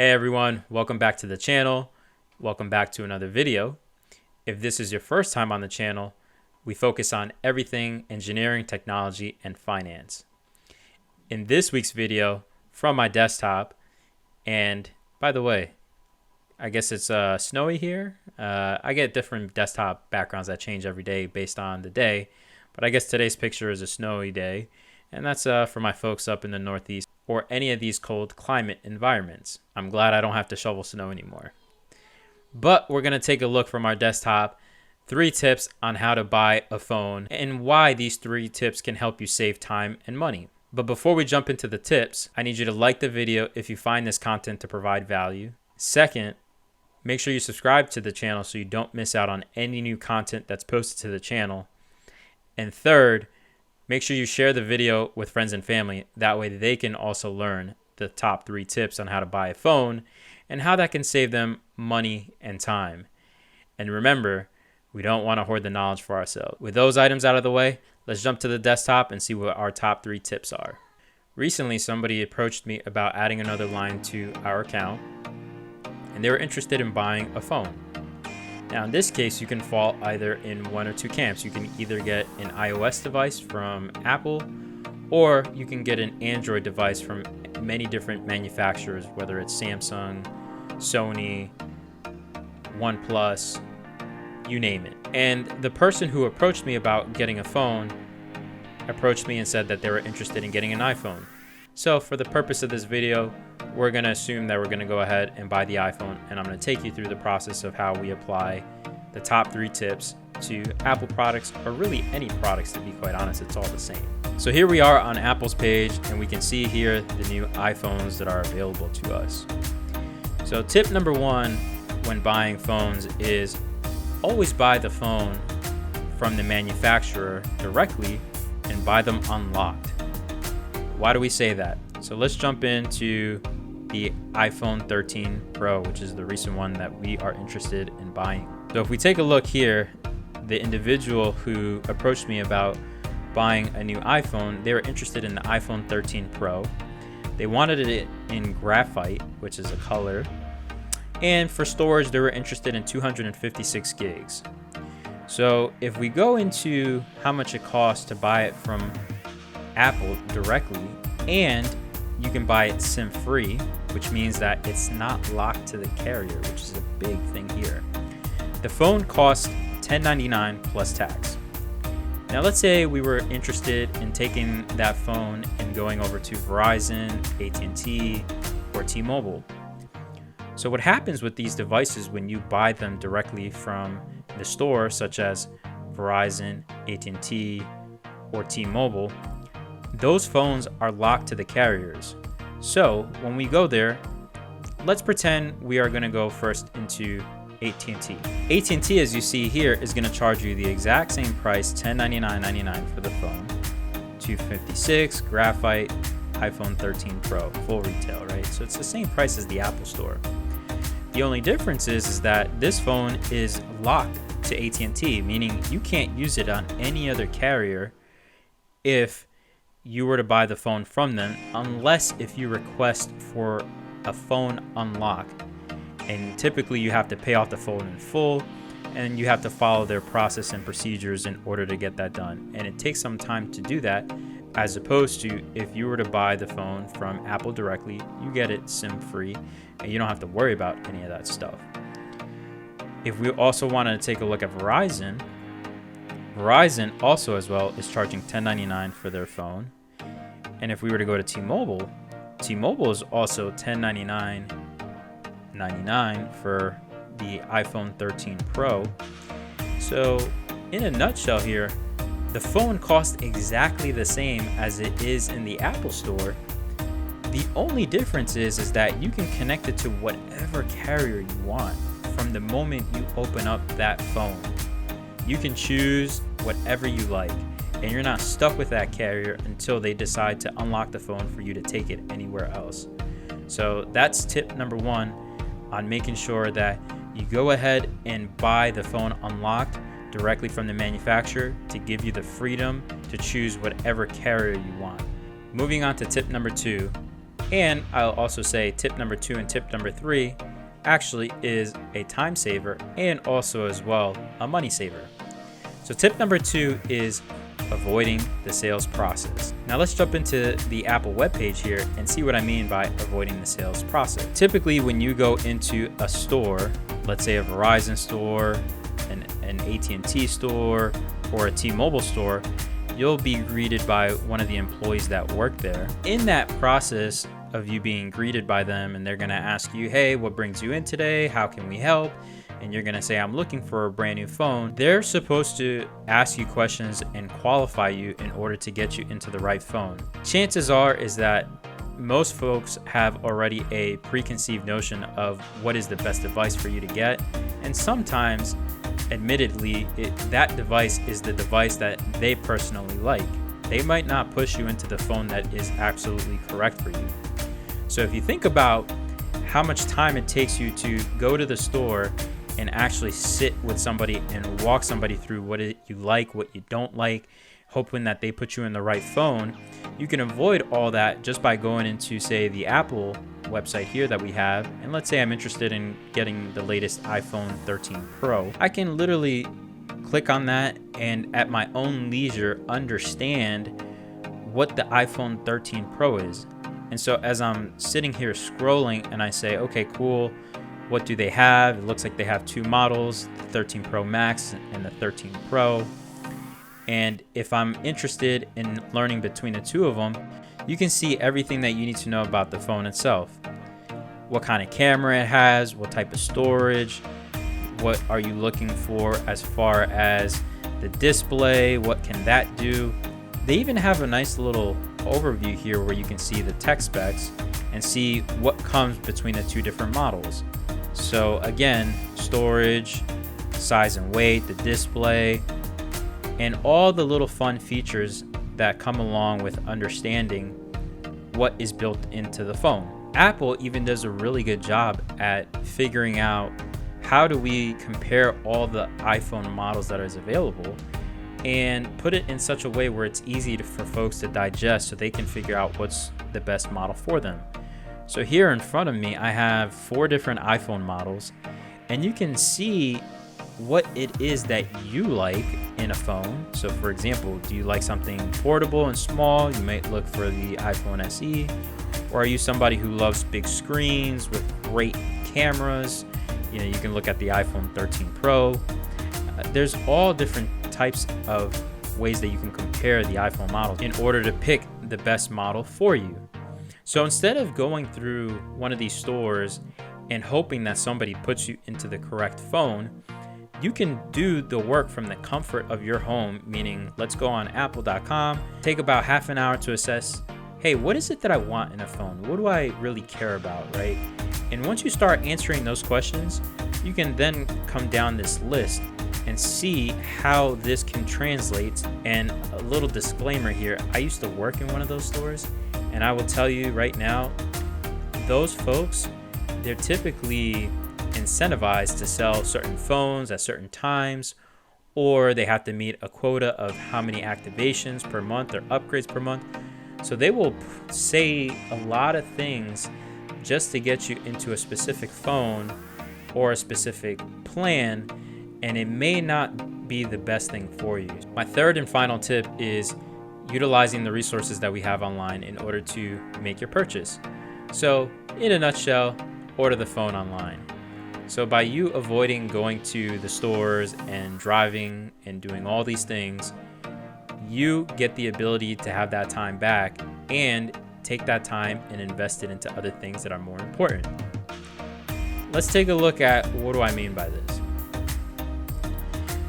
Hey everyone, welcome back to the channel. Welcome back to another video. If this is your first time on the channel, we focus on everything engineering, technology, and finance. In this week's video from my desktop, and by the way, I guess it's snowy here. I get different desktop backgrounds that change every day based on the day, but I guess today's picture is a snowy day, and that's for my folks up in the Northeast or any of these cold climate environments. I'm glad I don't have to shovel snow anymore. But we're gonna take a look from our desktop, 3 tips on how to buy a phone and why these 3 tips can help you save time and money. But before we jump into the tips, I need you to like the video if you find this content to provide value. Second, make sure you subscribe to the channel so you don't miss out on any new content that's posted to the channel. And third, make sure you share the video with friends and family. That way they can also learn the top 3 tips on how to buy a phone and how that can save them money and time. And remember, we don't want to hoard the knowledge for ourselves. With those items out of the way, let's jump to the desktop and see what our top 3 tips are. Recently, somebody approached me about adding another line to our account, and they were interested in buying a phone. Now, in this case, you can fall either in one or two camps. You can either get an iOS device from Apple, or you can get an Android device from many different manufacturers, whether it's Samsung, Sony, OnePlus, you name it. And the person who approached me about getting a phone approached me and said that they were interested in getting an iPhone. So for the purpose of this video, we're going to assume that we're going to go ahead and buy the iPhone, and I'm going to take you through the process of how we apply the top 3 tips to Apple products, or really any products, to be quite honest. It's all the same. So here we are on Apple's page, and we can see here the new iPhones that are available to us. So tip number 1 when buying phones is always buy the phone from the manufacturer directly and buy them unlocked. Why do we say that? So let's jump into the iPhone 13 Pro, which is the recent one that we are interested in buying. So if we take a look here, the individual who approached me about buying a new iPhone, they were interested in the iPhone 13 Pro. They wanted it in graphite, which is a color. And for storage, they were interested in 256 gigs. So if we go into how much it costs to buy it from Apple directly, and you can buy it SIM-free, which means that it's not locked to the carrier, which is a big thing here. The phone costs $10.99 plus tax. Now let's say we were interested in taking that phone and going over to Verizon, AT&T, or T-Mobile. So what happens with these devices when you buy them directly from the store, such as Verizon, AT&T, or T-Mobile, those phones are locked to the carriers. So when we go there, let's pretend we are going to go first into AT&T. AT&T, as you see here, is going to charge you the exact same price, $1099.99 for the phone, 256 graphite, iPhone 13 Pro, full retail, right? So it's the same price as the Apple Store. The only difference is that this phone is locked to AT&T, meaning you can't use it on any other carrier if you were to buy the phone from them, unless if you request for a phone unlock. And typically you have to pay off the phone in full, and you have to follow their process and procedures in order to get that done. And it takes some time to do that, as opposed to if you were to buy the phone from Apple directly, you get it SIM-free, and you don't have to worry about any of that stuff. If we also wanted to take a look at Verizon, Verizon also as well is charging $10.99 for their phone. And if we were to go to T-Mobile, T-Mobile is also $10.99.99 for the iPhone 13 Pro. So in a nutshell here, the phone costs exactly the same as it is in the Apple Store. The only difference is that you can connect it to whatever carrier you want from the moment you open up that phone. You can choose whatever you like, and you're not stuck with that carrier until they decide to unlock the phone for you to take it anywhere else. So that's tip number 1 on making sure that you go ahead and buy the phone unlocked directly from the manufacturer to give you the freedom to choose whatever carrier you want. Moving on to tip number 2, And I'll also say tip number 2 and tip number 3 actually is a time saver and also as well a money saver. So tip number 2 is avoiding the sales process. Now let's jump into the Apple webpage here and see what I mean by avoiding the sales process. Typically when you go into a store, let's say a Verizon store, an AT&T store, or a T-Mobile store, you'll be greeted by one of the employees that work there. In that process of you being greeted by them, and they're gonna ask you, hey, what brings you in today? How can we help? And you're gonna say, I'm looking for a brand new phone. They're supposed to ask you questions and qualify you in order to get you into the right phone. Chances are is that most folks have already a preconceived notion of what is the best device for you to get. And sometimes, admittedly, that device is the device that they personally like. They might not push you into the phone that is absolutely correct for you. So if you think about how much time it takes you to go to the store and actually sit with somebody and walk somebody through what you like, what you don't like, hoping that they put you in the right phone, you can avoid all that just by going into, say, the Apple website here that we have. And let's say I'm interested in getting the latest iPhone 13 Pro. I can literally click on that and at my own leisure understand what the iPhone 13 Pro is. And so as I'm sitting here scrolling and I say, okay, cool, what do they have? It looks like they have 2 models, the 13 Pro Max and the 13 Pro. And if I'm interested in learning between the 2 of them, you can see everything that you need to know about the phone itself. What kind of camera it has, what type of storage, what are you looking for as far as the display, what can that do. They even have a nice little overview here where you can see the tech specs and see what comes between the 2 different models. So again, storage, size and weight, the display, and all the little fun features that come along with understanding what is built into the phone. Apple even does a really good job at figuring out how do we compare all the iPhone models that is available and put it in such a way where it's easy for folks to digest so they can figure out what's the best model for them. So here in front of me, I have 4 different iPhone models, and you can see what it is that you like in a phone. So for example, do you like something portable and small? You might look for the iPhone SE. Or are you somebody who loves big screens with great cameras? You know, you can look at the iPhone 13 Pro. There's all different types of ways that you can compare the iPhone models in order to pick the best model for you. So instead of going through one of these stores and hoping that somebody puts you into the correct phone, you can do the work from the comfort of your home, meaning let's go on apple.com, take about half an hour to assess, hey, what is it that I want in a phone? What do I really care about, right? And once you start answering those questions, you can then come down this list and see how this can translate. And a little disclaimer here, I used to work in one of those stores, and I will tell you right now, those folks, they're typically incentivized to sell certain phones at certain times, or they have to meet a quota of how many activations per month or upgrades per month. So they will say a lot of things just to get you into a specific phone or a specific plan, and it may not be the best thing for you. My third and final tip is utilizing the resources that we have online in order to make your purchase. So in a nutshell, order the phone online. So by you avoiding going to the stores and driving and doing all these things, you get the ability to have that time back and take that time and invest it into other things that are more important. Let's take a look at what do I mean by this.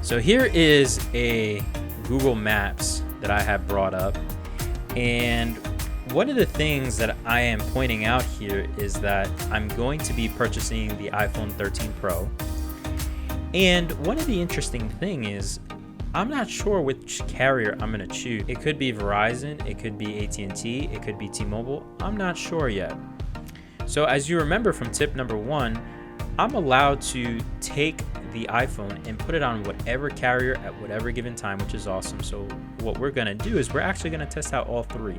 So here is a Google Maps that I have brought up, and one of the things that I am pointing out here is that I'm going to be purchasing the iPhone 13 Pro. And one of the interesting things is I'm not sure which carrier I'm going to choose. It could be Verizon, it could be AT&T, it could be T-Mobile. I'm not sure yet. So as you remember from tip number 1, I'm allowed to take the iPhone and put it on whatever carrier at whatever given time, which is awesome. So what we're going to do is we're actually going to test out all 3.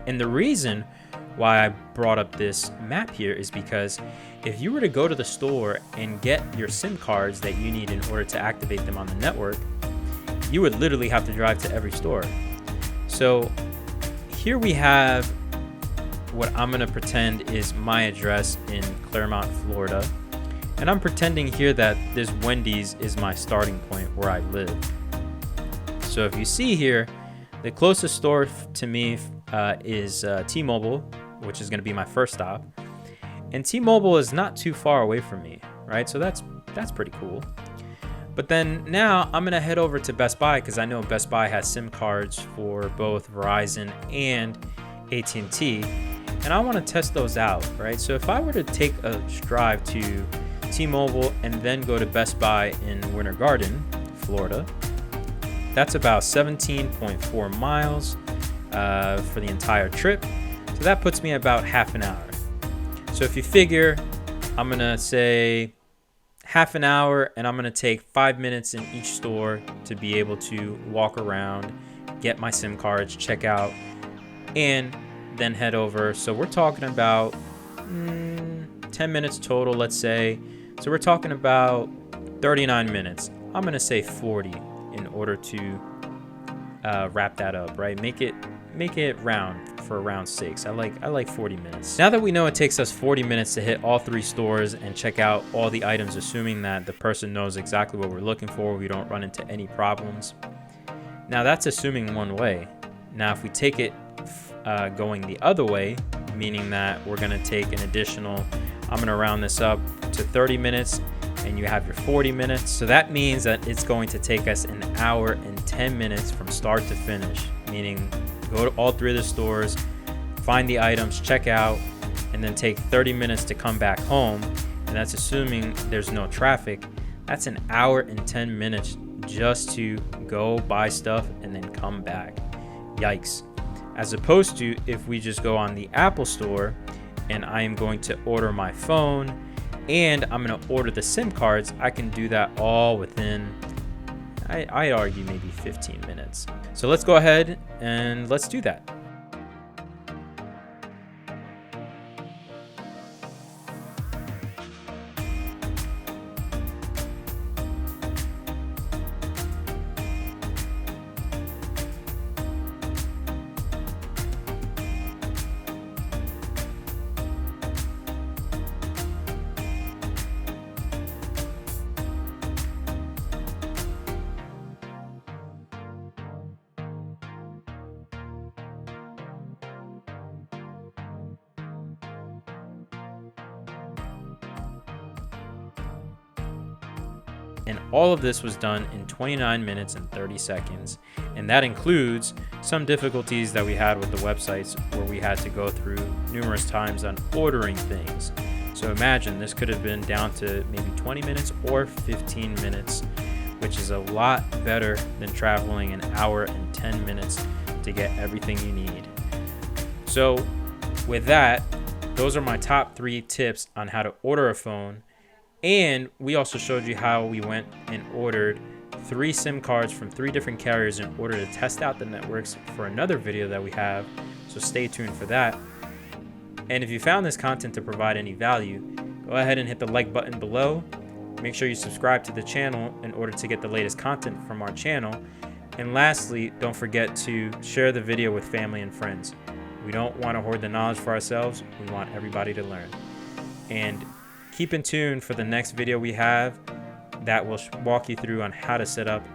And the reason why I brought up this map here is because if you were to go to the store and get your SIM cards that you need in order to activate them on the network, you would literally have to drive to every store. So here we have what I'm gonna pretend is my address in Claremont, Florida. And I'm pretending here that this Wendy's is my starting point where I live. So if you see here, the closest store to me is T-Mobile, which is gonna be my first stop. And T-Mobile is not too far away from me, right? So that's pretty cool. But then now I'm gonna head over to Best Buy because I know Best Buy has SIM cards for both Verizon and AT&T, and I want to test those out, right? So if I were to take a drive to T-Mobile and then go to Best Buy in Winter Garden, Florida, that's about 17.4 miles for the entire trip. So that puts me about half an hour. So if you figure, I'm gonna say half an hour, and I'm gonna take 5 minutes in each store to be able to walk around, get my SIM cards, check out, and then head over. So we're talking about 10 minutes total, let's say. So we're talking about 39 minutes. I'm gonna say 40 in order to wrap that up, right? Make it round for round 6. I like 40 minutes. Now that we know it takes us 40 minutes to hit all 3 stores and check out all the items, assuming that the person knows exactly what we're looking for, we don't run into any problems. Now that's assuming one way. Now if we take it going the other way, meaning that we're gonna take an additional, I'm gonna round this up to 30 minutes, and you have your 40 minutes. So that means that it's going to take us an hour and 10 minutes from start to finish, meaning go to all 3 of the stores, find the items, check out, and then take 30 minutes to come back home. And that's assuming there's no traffic. That's an hour and 10 minutes just to go buy stuff and then come back. Yikes. As opposed to if we just go on the Apple store and I am going to order my phone and I'm going to order the SIM cards, I can do that all within, I'd argue, maybe 15 minutes. So let's go ahead and let's do that. And all of this was done in 29 minutes and 30 seconds. And that includes some difficulties that we had with the websites where we had to go through numerous times on ordering things. So imagine this could have been down to maybe 20 minutes or 15 minutes, which is a lot better than traveling an hour and 10 minutes to get everything you need. So with that, those are my top 3 tips on how to order a phone. And we also showed you how we went and ordered 3 SIM cards from 3 different carriers in order to test out the networks for another video that we have. So stay tuned for that. And if you found this content to provide any value, go ahead and hit the like button below. Make sure you subscribe to the channel in order to get the latest content from our channel. And lastly, don't forget to share the video with family and friends. We don't want to hoard the knowledge for ourselves. We want everybody to learn. And keep in tune for the next video we have that will walk you through on how to set up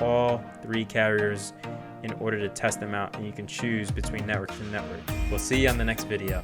all 3 carriers in order to test them out, and you can choose between network to network. We'll see you on the next video.